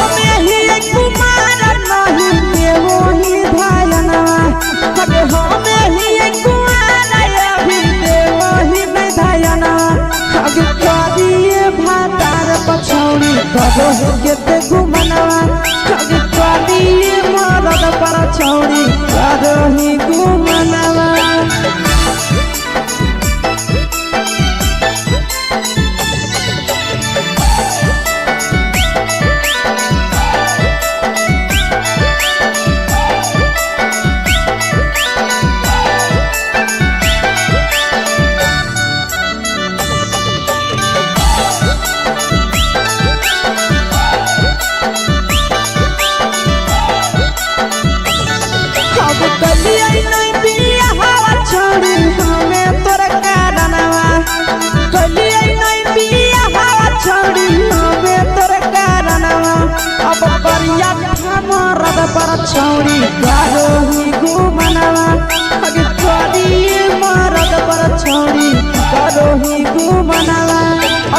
हमें ही कुमार नहीं देवो ही धायनवा अगे हमें ही कुमार अभी देवो ही धायनवा अगे करिए भातार पछौड़ी करो के घुमनवा अगे करिए मरद पर छौड़ी करो ही घुमनवा पर छौड़ी करो ही घुमनवा अगे करिए मरद पर छौड़ी करो ही घुमनवा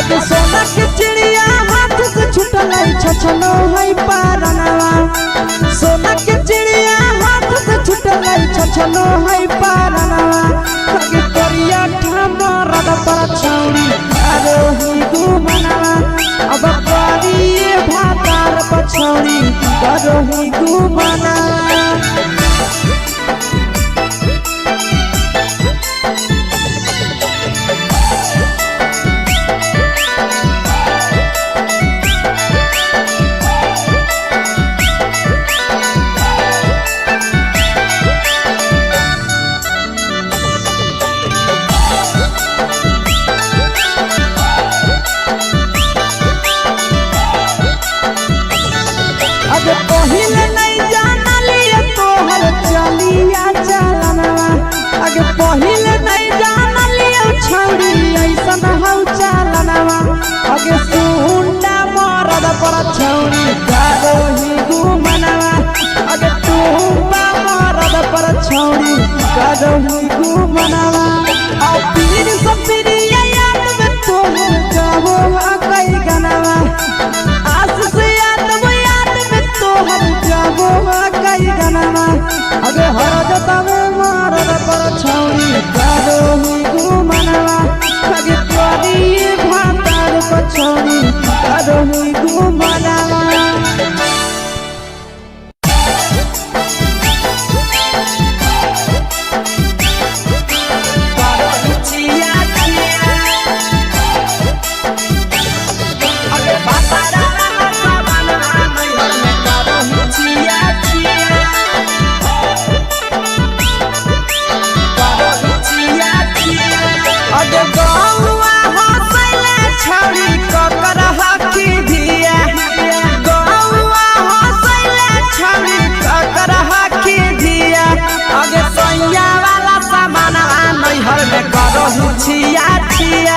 अगे सोना के चिड़िया हाथ से छूटल छछलो है पारनवा सोना के चिड़िया हाथ से छूटल छछलो है पारनवा अगे करिया मरद पर छौड़ी करो ही घुमनवा अब करिए भातार पछौड़ी करो ही घुमनवा पहिले नहीं जानलिए तोहर चलिया चलनवा अगे पहिले नहीं जानलिए छौड़ी ऐसन हौ चलनवा अगे सुंडा मरद पर छौड़ी करो ही घुमनवा अगे टूपा मरद पर छौड़ी करो ही घुमनवा और पीर सब पीरिया याद में तोहर जाबो कई गनवा आस से जाबो कई गनवा अगे हर जता में मरद पर छौड़ी करो ही घुमनवा अगे करिए भातार पछौड़ी करो ही घुमनवा छिया छिया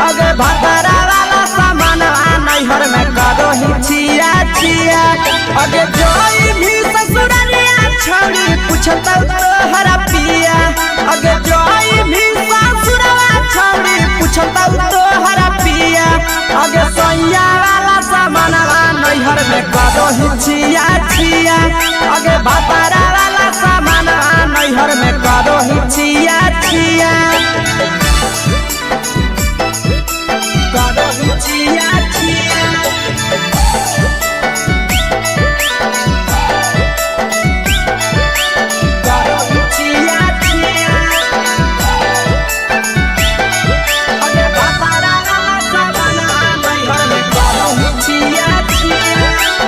अगे भतरा वाला सामान नैहर में करो ही छिया छिया अगे जोई भी ससुरलिया छौड़ी पूछता तोहरा पिया अगे जोई भी ससुरवा छौड़ी पूछता तोहरा पिया अगे सैया वाला सामान नैहर में करो ही छिया छिया अगे भतरा वाला सामान नैहर में करो ही छिया छिया छिया छिया करो छिया छिया अगे भतरा वाला सामान नैहर में करो छिया छिया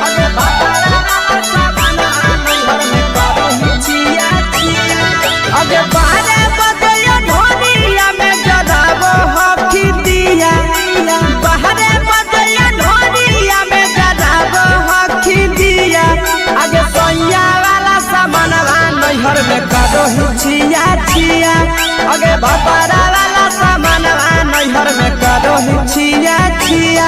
अगे भतरा वाला सामान नैहर में करो छिया छिया अगे बारे बदया ढोलिया में जराबो हकी दिया बाहरे बदया ढोलिया में जराबो हकी दिया आगे सैया वाला सामान नैहर में करो छिया छिया आगे भतरा वाला सामान नैहर में करो छिया छिया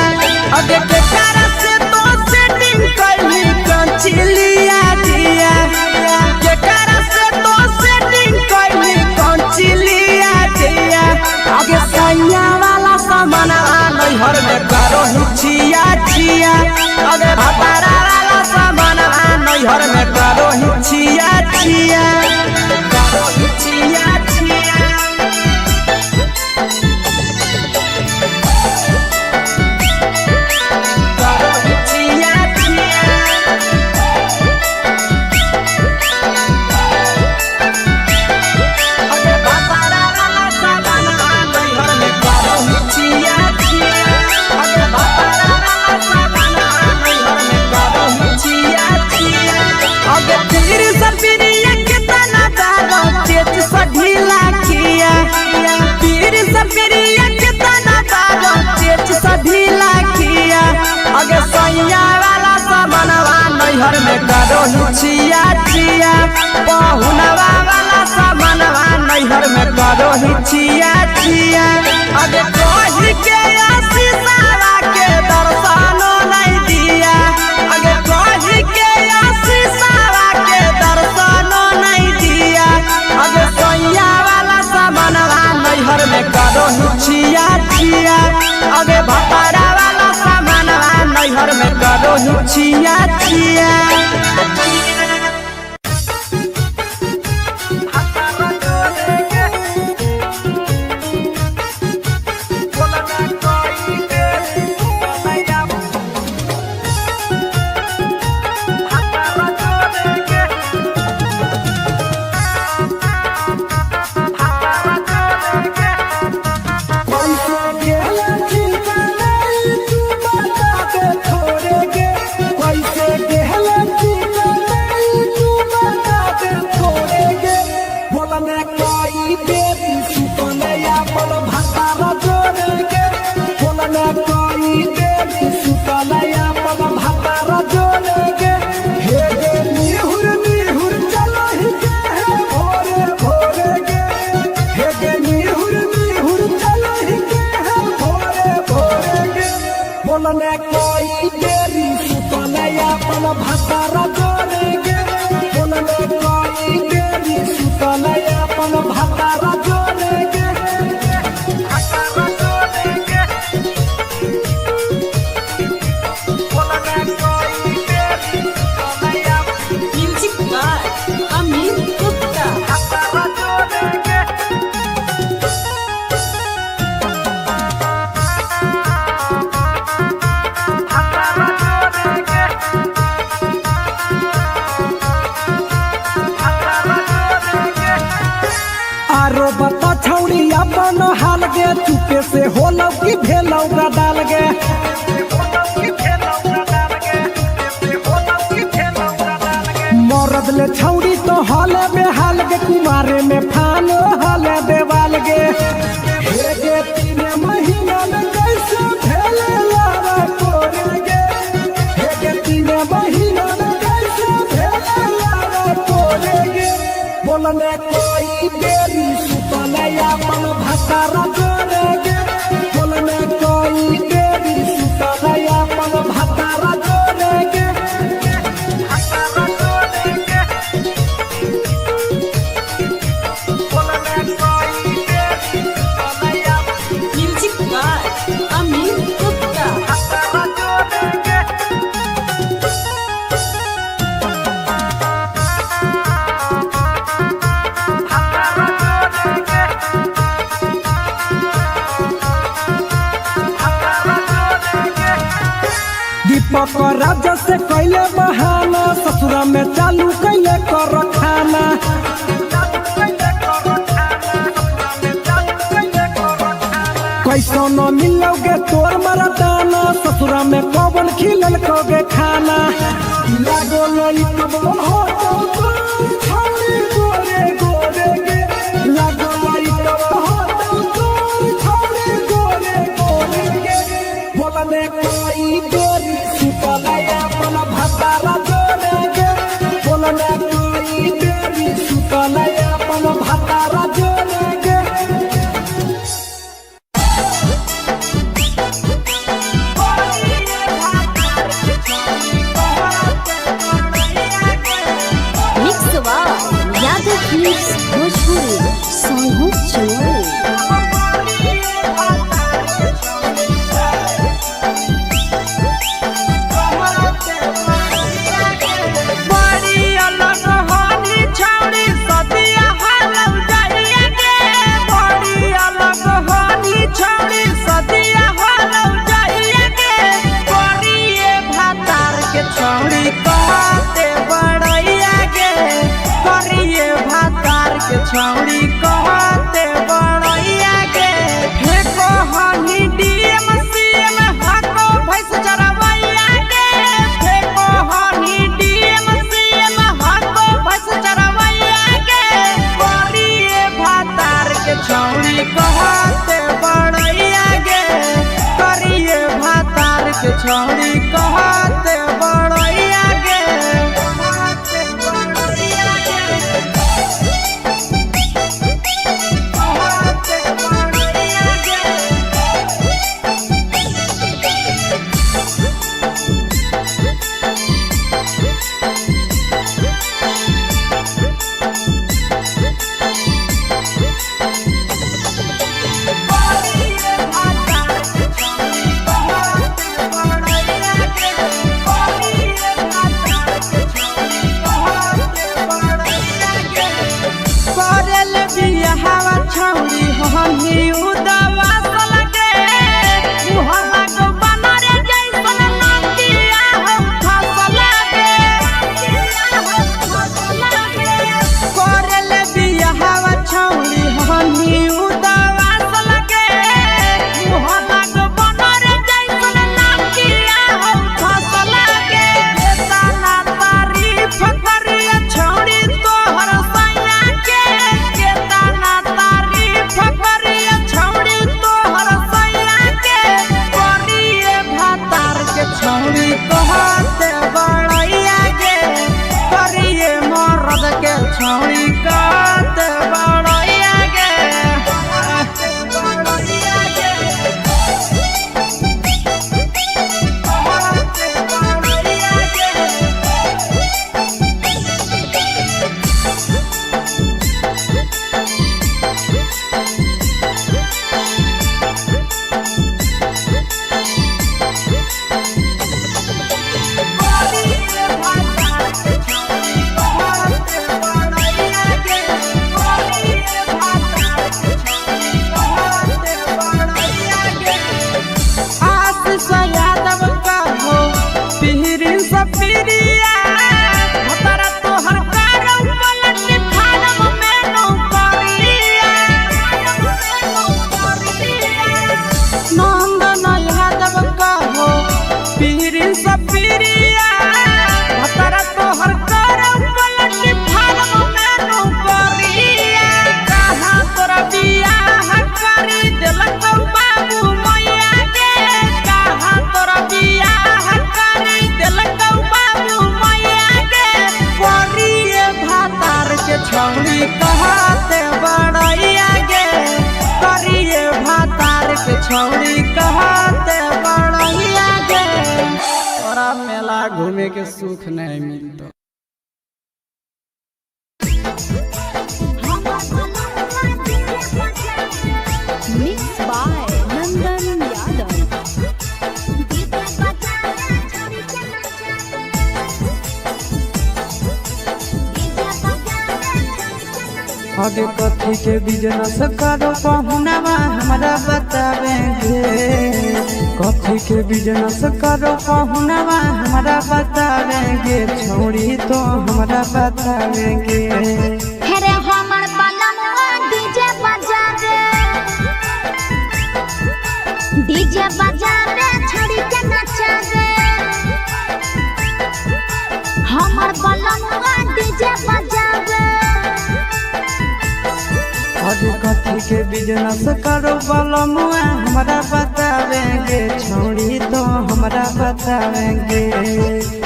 आगे के कारण से तो सेटिंग करली कंचिलिया दिया के कारण से तो सेटिंग करली कंचिलिया दिया आगे सैया वाला सामान नैहर में करो छिया छिया अगे भतरा नैहर में करो हिचिया छिया पहुनवा वाला सामानवा नैहर में करो हिचिया छिया अगे कही के आशीषवा के दर्शनो नहीं दिया अगे कही के आशीषवा के दर्शनो नहीं दिया अगे सोया वाला सामानवा नैहर में करो हिचिया छिया अगे भतारा वाला सामानवा नैहर में करो हिचिया छिया चुपे से होलौ की भेलौ डाल गे मरद ले छौड़ी तो हले बेहाल गे कुमारे में फान हले देवाल गे हे गे 3 महीना में कैसे भेले लारा कोरे गे हे गे 3 महीना में कैसे भेले लारा कोरे गे बोलने कोई देरी सुतले अपन भतारा राजा से कैले बहाना ससुरा में चालू कैले कर खाना कैसो न मिलोगे तोर मरदाना ससुरा में कौन खिलल कोगे खाना लागो लई कब हो तो छौरी गोरे गोरे गे लागो लई कब हो तो छौरी गोरे गोरे गे बोलने कोई गोरी सुतलया अपन भतारा जोरे गे बोलने कोई गोरी सुतलया अपन भतारा जोरे गे भोजपुरी सोनू चोरी छौड़ी कहते बड़ैया के फेको हनी डीएम सीएम हाको भैंस चरवैया के फेको हनी डीएम सीएम हाको भैंस चरवैया के करिए भातार के छौड़ी कहते बड़ैया के करिए भातार के छौड़ी कहते बड़ैया के घूमे के सुख नहीं मिलता। मिक्स बाय नंदन यादव। आगे कथी के बिजनेस करो पहुनवा हमरा बतावेंगे। कथी के बिजनेस करो पहुनवा हमरा बतावेंगे। छोड़ी तो हमरा बतावेंगे। हेरे हमर बलमुआ डीजे बजावे। डीजे बजावे छड़ी के नचावे। हमर बलमुआ डीजे बजावे। आगे कथी के बिजनेस करो बलमुआ हमरा बतावेंगे। छोड़ी तो हमरा बतावेंगे।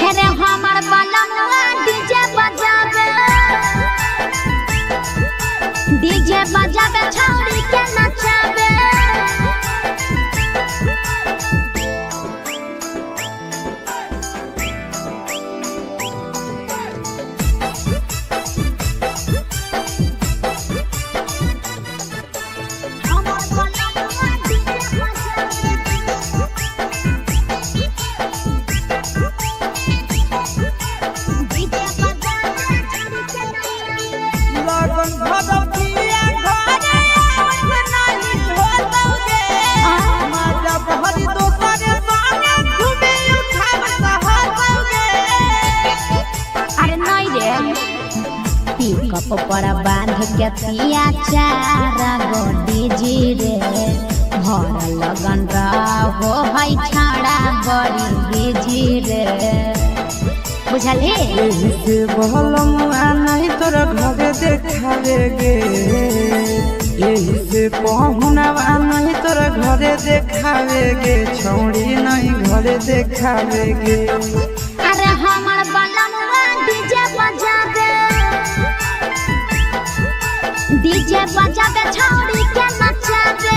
हेरे हमर बलमुआ डीजे बजावे। डीजे बजावे छड़ी के नचावे। पिकअप पर बांध के पिया चारा गोडी जी रे। भर लगन रहो है छाड़ा बड़ी जी रे। बुझली यही से बलमुआ नहीं तोरा घरे देखावेगे। यही से पहुनवा नहीं तोरा घरे देखावेगे। छोड़ी नहीं घरे देखावेगे। अरे हमर बलमुआ डीजे बजावे। डीजे बजावे छौड़ी के नचावे।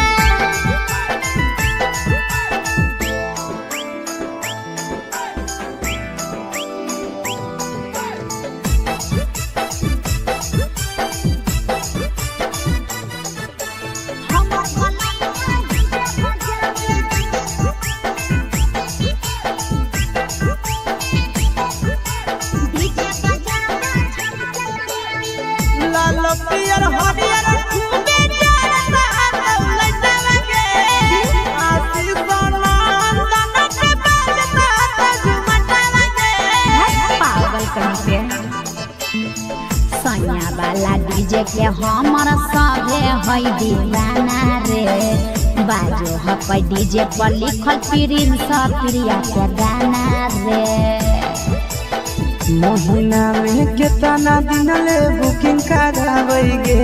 लाल पियर हरियर खूबे जरता लटलगे। आशीष नंदन के बजता झुमटलगे। पागल कहीं पे सैया वाला डीजे के हमर सभे है दीवाना रे। बाजो है डीजे पर लिखल प्रिंस प्रिया के गाना रे। महीना में कितना दिन ले बुकिंग करावेगे।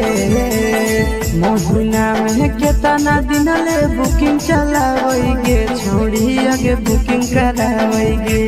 महीना में कितना दिन ले बुकिंग चलावेगे। छोड़ी आगे बुकिंग करावेगे।